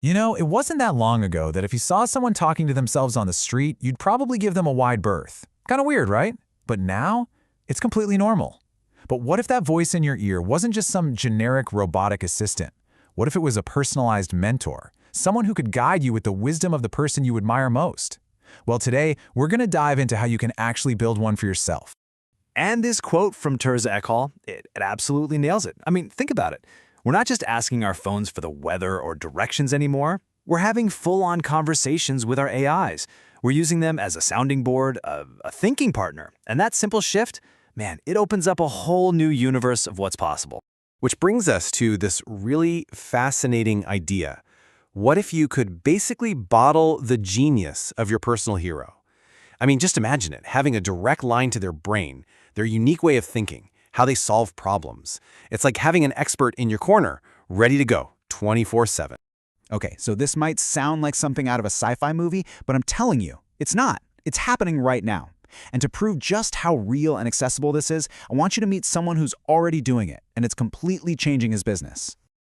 You know, it wasn't that long ago that if you saw someone talking to themselves on the street, you'd probably give them a wide berth. Kind of weird, right? But now, it's completely normal. But what if that voice in your ear wasn't just some generic robotic assistant? What if it was a personalized mentor? Someone who could guide you with the wisdom of the person you admire most? Well, today, we're going to dive into how you can actually build one for yourself. And this quote from Tirza Ekal, it absolutely nails it. I mean, think about it. We're not just asking our phones for the weather or directions anymore. We're having full-on conversations with our AIs. We're using them as a sounding board, a thinking partner. And that simple shift, man, it opens up a whole new universe of what's possible. Which brings us to this really fascinating idea. What if you could basically bottle the genius of your personal hero? I mean, just imagine it, having a direct line to their brain, their unique way of thinking, how they solve problems. It's like having an expert in your corner, ready to go, 24/7. Okay, so this might sound like something out of a sci-fi movie, but I'm telling you, it's not. It's happening right now. And to prove just how real and accessible this is, I want you to meet someone who's already doing it, and it's completely changing his business.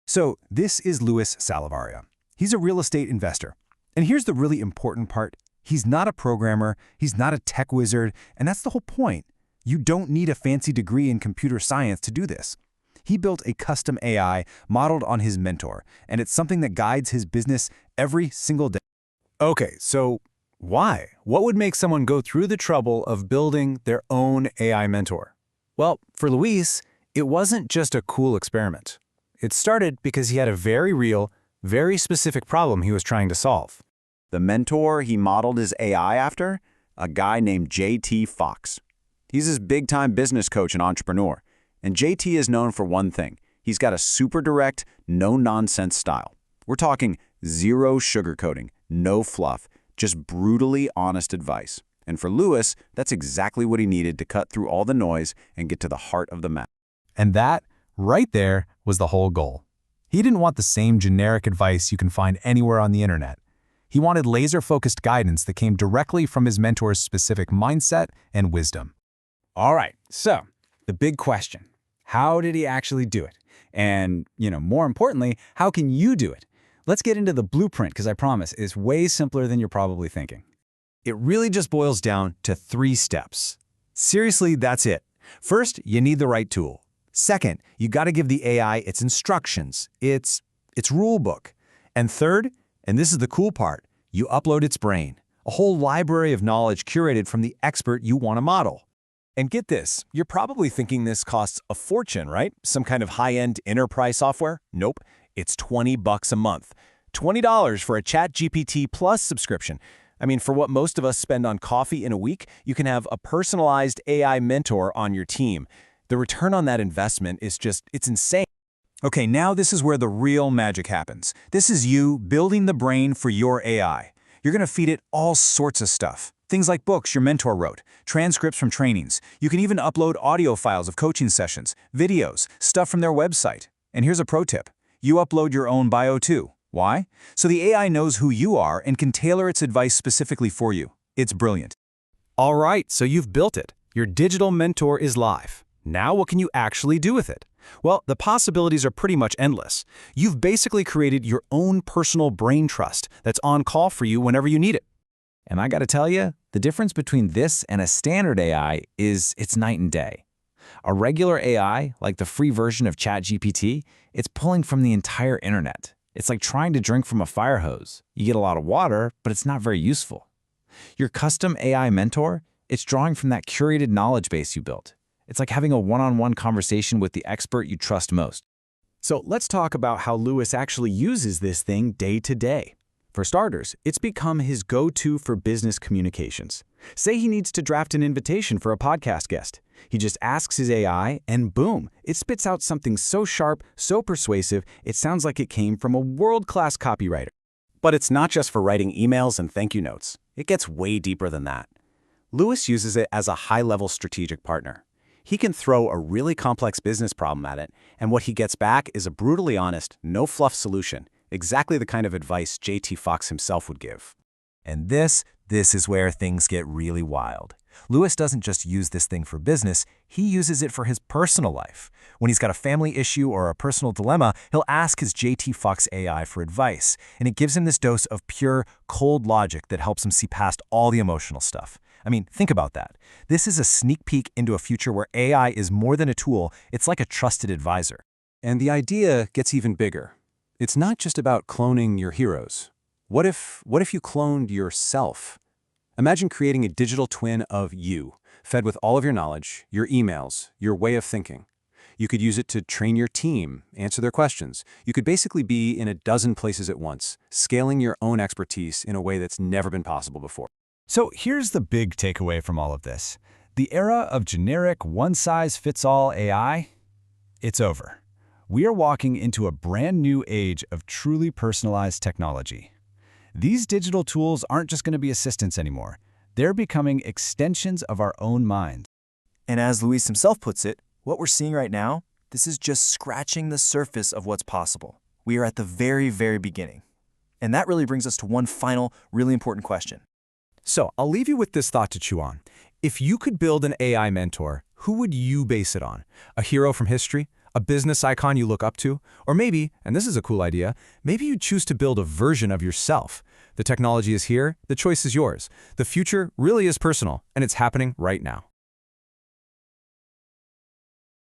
So this is Luis Salavaria. He's a real estate investor. And here's the really important part. He's not a programmer, he's not a tech wizard, and that's the whole point. You don't need a fancy degree in computer science to do this. He built a custom AI modeled on his mentor, and it's something that guides his business every single day. Okay, so why? What would make someone go through the trouble of building their own AI mentor? Well, for Luis, it wasn't just a cool experiment. It started because he had a very real, very specific problem he was trying to solve. The mentor he modeled his AI after? A guy named J.T. Fox. He's his big-time business coach and entrepreneur. And JT is known for one thing. He's got a super direct, no-nonsense style. We're talking zero sugarcoating, no fluff, just brutally honest advice. And for Luis, that's exactly what he needed to cut through all the noise and get to the heart of the matter. And that, right there, was the whole goal. He didn't want the same generic advice you can find anywhere on the internet. He wanted laser-focused guidance that came directly from his mentor's specific mindset and wisdom. All right, so the big question, how did he actually do it? And, more importantly, how can you do it? Let's get into the blueprint, because I promise it's way simpler than you're probably thinking. It really just boils down to 3 steps. Seriously, that's it. First, you need the right tool. Second, you got to give the AI its instructions, its rule book. And third, and this is the cool part, you upload its brain, a whole library of knowledge curated from the expert you want to model. And get this, you're probably thinking this costs a fortune, right? Some kind of high-end enterprise software? Nope, it's $20 a month. $20 for a ChatGPT Plus subscription. I mean, for what most of us spend on coffee in a week, you can have a personalized AI mentor on your team. The return on that investment is it's insane. Okay, now this is where the real magic happens. This is you building the brain for your AI. You're going to feed it all sorts of stuff. Things like books your mentor wrote, transcripts from trainings. You can even upload audio files of coaching sessions, videos, stuff from their website. And here's a pro tip. You upload your own bio too. Why? So the AI knows who you are and can tailor its advice specifically for you. It's brilliant. All right, so you've built it. Your digital mentor is live. Now what can you actually do with it? Well, the possibilities are pretty much endless. You've basically created your own personal brain trust that's on call for you whenever you need it. And I got to tell you, the difference between this and a standard AI is it's night and day. A regular AI, like the free version of ChatGPT, it's pulling from the entire internet. It's like trying to drink from a fire hose. You get a lot of water, but it's not very useful. Your custom AI mentor, it's drawing from that curated knowledge base you built. It's like having a one-on-one conversation with the expert you trust most. So let's talk about how Luis actually uses this thing day to day. For starters, it's become his go-to for business communications. Say he needs to draft an invitation for a podcast guest. He just asks his AI, and boom, it spits out something so sharp, so persuasive, it sounds like it came from a world-class copywriter. But it's not just for writing emails and thank you notes. It gets way deeper than that. Luis uses it as a high-level strategic partner. He can throw a really complex business problem at it, and what he gets back is a brutally honest, no-fluff solution, exactly the kind of advice J.T. Fox himself would give. And this is where things get really wild. Lewis doesn't just use this thing for business, he uses it for his personal life. When he's got a family issue or a personal dilemma, he'll ask his JT Fox AI for advice, and it gives him this dose of pure, cold logic that helps him see past all the emotional stuff. I mean, think about that. This is a sneak peek into a future where AI is more than a tool, it's like a trusted advisor. And the idea gets even bigger. It's not just about cloning your heroes. What if you cloned yourself? Imagine creating a digital twin of you, fed with all of your knowledge, your emails, your way of thinking. You could use it to train your team, answer their questions. You could basically be in a dozen places at once, scaling your own expertise in a way that's never been possible before. So here's the big takeaway from all of this. The era of generic one-size-fits-all AI, it's over. We are walking into a brand new age of truly personalized technology. These digital tools aren't just going to be assistants anymore. They're becoming extensions of our own minds. And as Luis himself puts it, what we're seeing right now, this is just scratching the surface of what's possible. We are at the very, very beginning. And that really brings us to one final, really important question. So I'll leave you with this thought to chew on. If you could build an AI mentor, who would you base it on? A hero from history? A business icon you look up to? Or maybe, and this is a cool idea, maybe you choose to build a version of yourself. The technology is here, the choice is yours. The future really is personal, and it's happening right now.